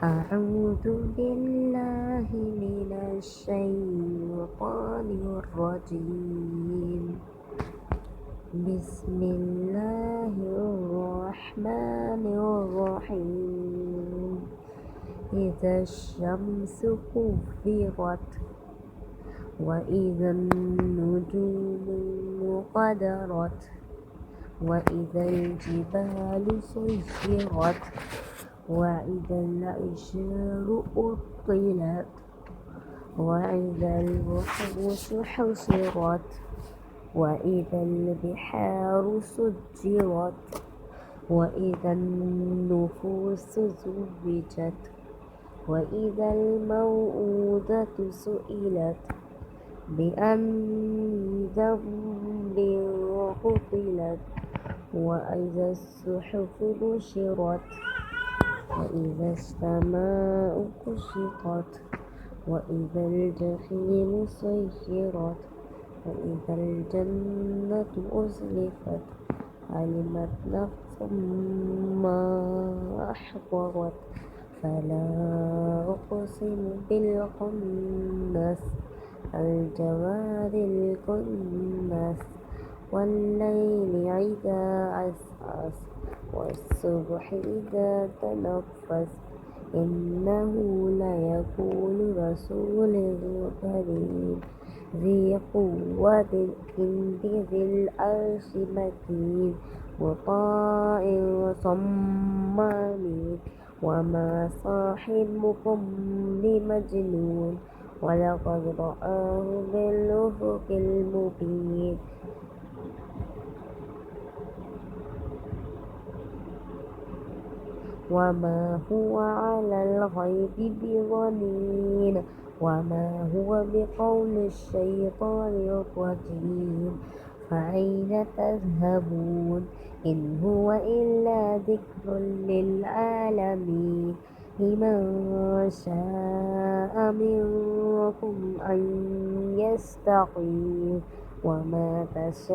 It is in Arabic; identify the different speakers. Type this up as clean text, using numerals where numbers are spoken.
Speaker 1: أعوذ بالله من الشيطان الرجيم. بسم الله الرحمن الرحيم. إذا الشمس كورت وإذا النجوم انقدرت وإذا الجبال سيرت وإذا العشار عطلت وإذا الوحوش حشرت وإذا البحار سجرت وإذا النفوس زوجت وإذا الموءودة سئلت بأي ذنب قتلت وإذا الصحف نشرت وإذا السماء كشطت وإذا الجحيم سيرت وإذا الجنة أزلفت علمت نفس ما أحضرت فلا أقسم بالخنس الجوار الكنس والليل إذا عسعس والصبح إذا تنفس إنه ليقول رسول كريم ذي قوة عند ذي العرش مكين مطاع ثم أمين وما صاحبكم بمجنون ولقد رآه بالأفق المبين وما هو على الغيب بضنين وما هو بقول الشيطان الرجيم فأين تذهبون إن هو إلا ذكر للعالمين لمن شاء منكم أن يستقيم وما تشاءون